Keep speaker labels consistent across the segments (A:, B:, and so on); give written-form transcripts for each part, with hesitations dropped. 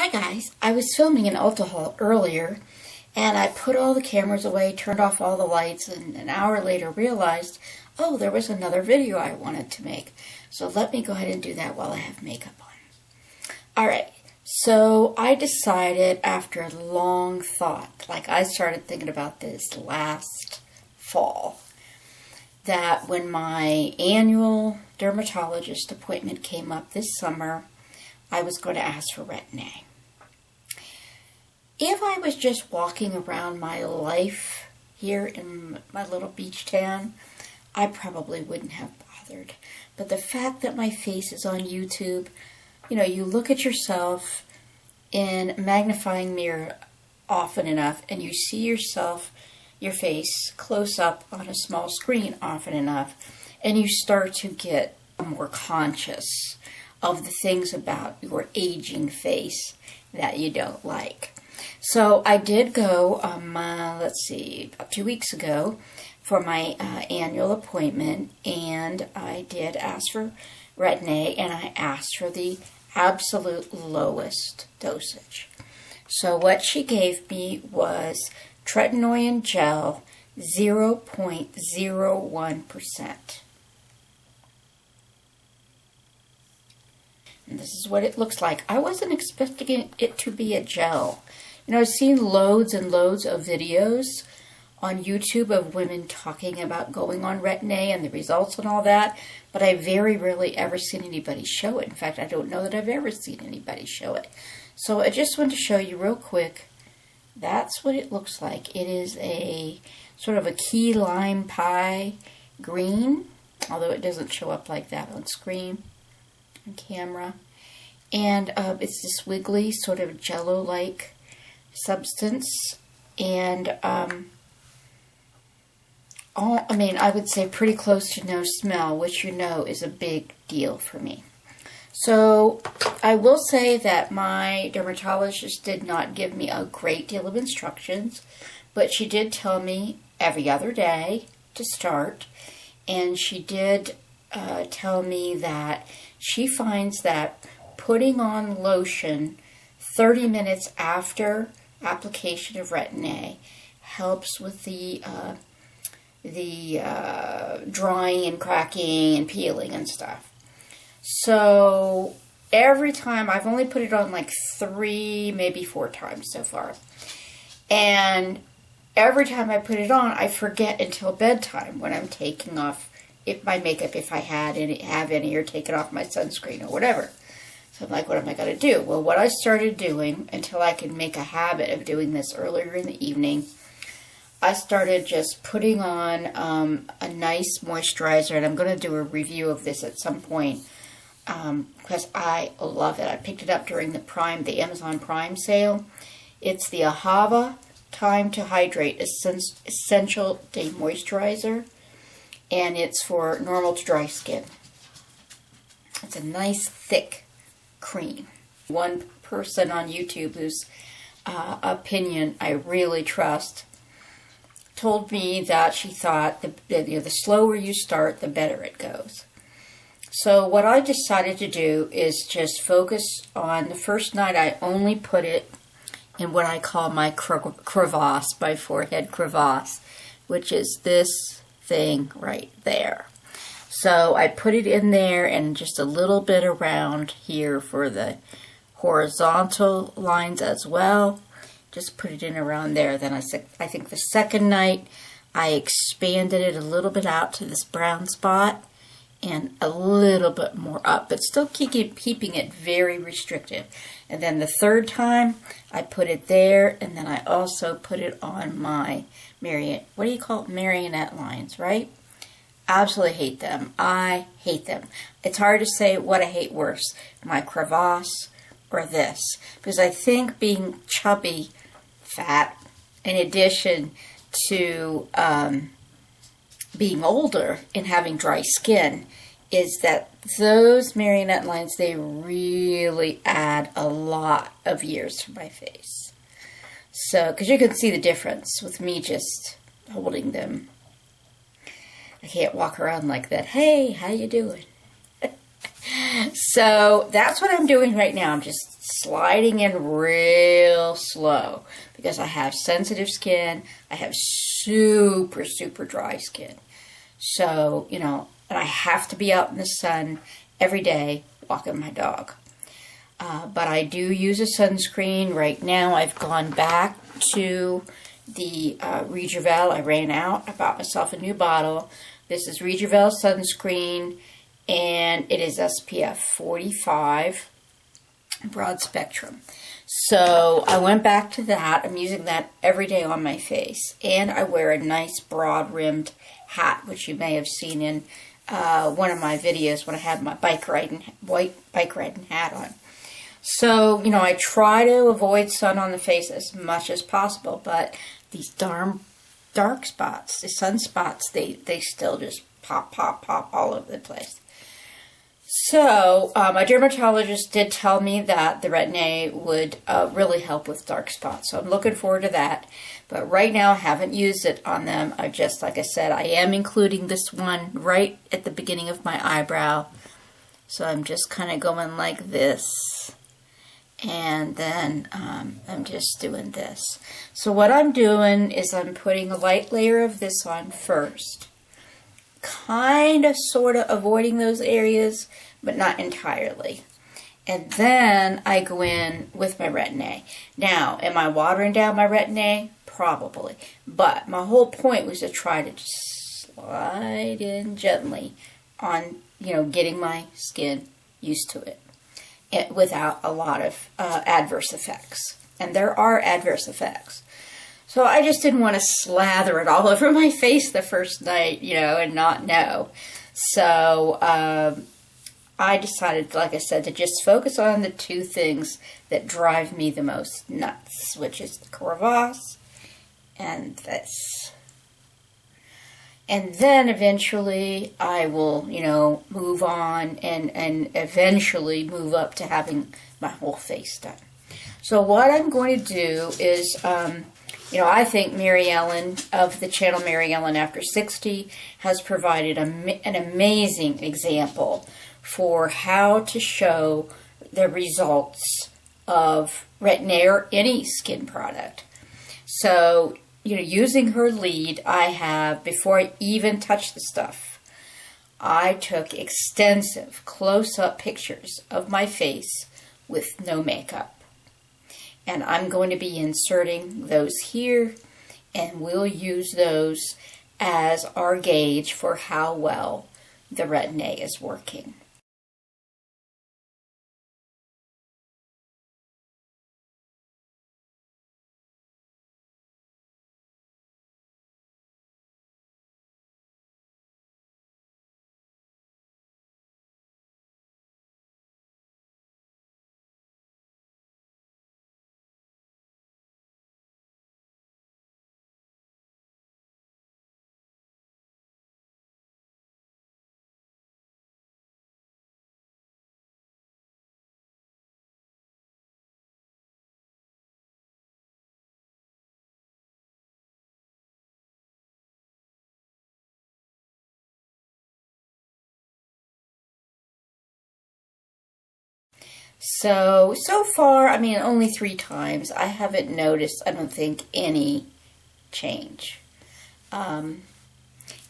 A: Hi guys, I was filming an Ulta haul earlier and I put all the cameras away, turned off all the lights, and an hour later realized, oh, there was another video I wanted to make. So let me go ahead and do that while I have makeup on. Alright, so I decided after a long thought, like I started thinking about this last fall, that when my annual dermatologist appointment came up this summer, I was going to ask for Retin. If I was just walking around my life here in my little beach town, I probably wouldn't have bothered. But the fact that my face is on YouTube, you know, you look at yourself in a magnifying mirror often enough and you see yourself, your face, close up on a small screen often enough, and you start to get more conscious of the things about your aging face that you don't like. So I did go, about 2 weeks ago for my annual appointment, and I did ask for Retin, and I asked for the absolute lowest dosage. So what she gave me was tretinoin gel, 0.01%. And this is what it looks like. I wasn't expecting it to be a gel. You know, I've seen loads and loads of videos on YouTube of women talking about going on Retin and the results and all that, but I very rarely ever seen anybody show it. In fact, I don't know that I've ever seen anybody show it. So I just want to show you real quick. That's what it looks like. It is a sort of a key lime pie green, although it doesn't show up like that on screen, on camera. And it's this wiggly sort of jello-like substance, and I would say pretty close to no smell, which you know is a big deal for me. So I will say that my dermatologist did not give me a great deal of instructions, but she did tell me every other day to start, and she did tell me that she finds that putting on lotion 30 minutes after application of Retin helps with the drying and cracking and peeling and stuff. So every time, I've only put it on like 3, maybe 4 times so far. And every time I put it on, I forget until bedtime when I'm taking off my makeup, if I have any, or taking off my sunscreen or whatever. So I'm like, what am I going to do? Well, what I started doing, until I could make a habit of doing this earlier in the evening, I started just putting on a nice moisturizer, and I'm going to do a review of this at some point because I love it. I picked it up during the Amazon Prime sale. It's the Ahava Time to Hydrate Essential Day Moisturizer, and it's for normal to dry skin. It's a nice thick cream. One person on YouTube whose opinion I really trust told me that she thought the slower you start, the better it goes. So what I decided to do is just focus on the first night. I only put it in what I call my crevasse, my forehead crevasse, which is this thing right there. So I put it in there and just a little bit around here for the horizontal lines as well. Just put it in around there. Then I think the second night I expanded it a little bit out to this brown spot and a little bit more up, but still keeping it very restrictive. And then the third time I put it there, and then I also put it on my marionette lines, right? Absolutely hate them. I hate them. It's hard to say what I hate worse, my crevasse or this. Because I think being chubby, fat, in addition to being older and having dry skin, is that those marionette lines, they really add a lot of years to my face. So, because you can see the difference with me just holding them. I can't walk around like that. Hey, how you doing? So that's what I'm doing right now. I'm just sliding in real slow because I have sensitive skin. I have super, super dry skin. So, you know, and I have to be out in the sun every day walking my dog. But I do use a sunscreen. Right now I've gone back to the Rejuvel. I ran out. I bought myself a new bottle. This is Rejuvel sunscreen, and it is SPF 45 broad spectrum. So I went back to that. I'm using that every day on my face. And I wear a nice broad rimmed hat, which you may have seen in one of my videos when I had my white bike riding hat on. So, you know, I try to avoid sun on the face as much as possible, but these darn dark spots, the sunspots, they still just pop all over the place. So, my dermatologist did tell me that the Retin A would really help with dark spots. So I'm looking forward to that. But right now, I haven't used it on them. I just, like I said, I am including this one right at the beginning of my eyebrow. So I'm just kind of going like this. And then I'm just doing this. So what I'm doing is I'm putting a light layer of this on first. Kind of, sort of avoiding those areas, but not entirely. And then I go in with my Retin A. Now, am I watering down my Retin A? Probably. But my whole point was to try to just slide in gently on, you know, getting my skin used to it without a lot of adverse effects. And there are adverse effects. So I just didn't want to slather it all over my face the first night, you know, and not know. So I decided, like I said, to just focus on the two things that drive me the most nuts, which is the crevasse and this. And then eventually I will, you know, move on and eventually move up to having my whole face done. So what I'm going to do is, you know, I think Mary Ellen of the channel Mary Ellen After 60 has provided an amazing example for how to show the results of Retin A or any skin product. So, you know, using her lead, I have, before I even touch the stuff, I took extensive close-up pictures of my face with no makeup. And I'm going to be inserting those here, and we'll use those as our gauge for how well the Retin A is working. So far, I mean, only 3 times, I haven't noticed, I don't think, any change. And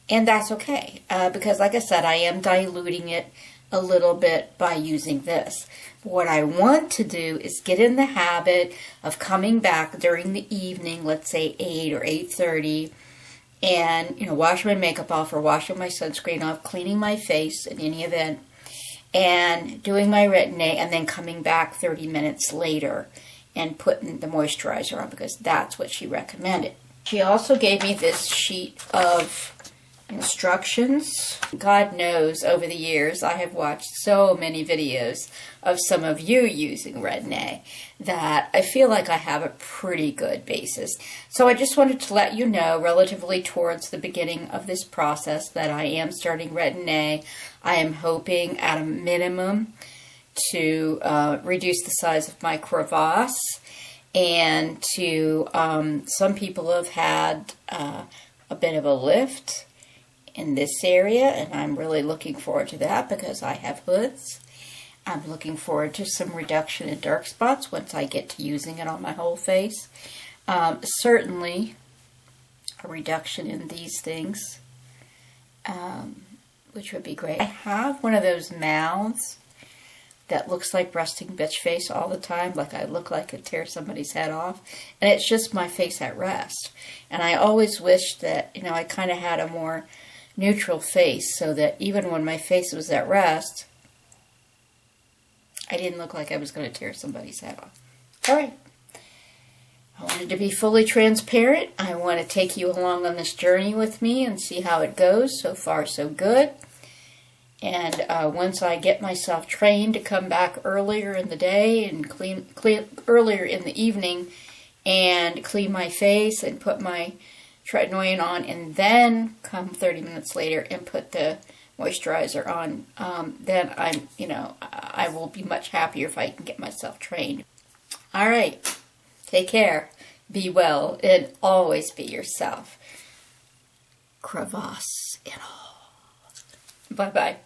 A: that's okay, because like I said, I am diluting it a little bit by using this. What I want to do is get in the habit of coming back during the evening, let's say 8 or 8:30, and, you know, washing my makeup off or washing my sunscreen off, cleaning my face in any event, and doing my Retin A, and then coming back 30 minutes later and putting the moisturizer on, because that's what she recommended. She also gave me this sheet of instructions. God knows, over the years, I have watched so many videos of some of you using Retin A that I feel like I have a pretty good basis. So I just wanted to let you know, relatively towards the beginning of this process, that I am starting Retin A. I am hoping, at a minimum, to reduce the size of my crevasse, and to, some people have had a bit of a lift in this area, and I'm really looking forward to that because I have hoods. I'm looking forward to some reduction in dark spots once I get to using it on my whole face. Certainly a reduction in these things, which would be great. I have one of those mouths that looks like resting bitch face all the time, like I look like I tear somebody's head off, and it's just my face at rest. And I always wished that, you know, I kind of had a more neutral face so that even when my face was at rest, I didn't look like I was going to tear somebody's head off. All right. I wanted to be fully transparent. I want to take you along on this journey with me and see how it goes. So far, so good. And once I get myself trained to come back earlier in the day and clean earlier in the evening and clean my face and put my tretinoin on, and then come 30 minutes later and put the moisturizer on, then I will be much happier if I can get myself trained. All right. Take care. Be well, and always be yourself. Crevasse and all. Bye-bye.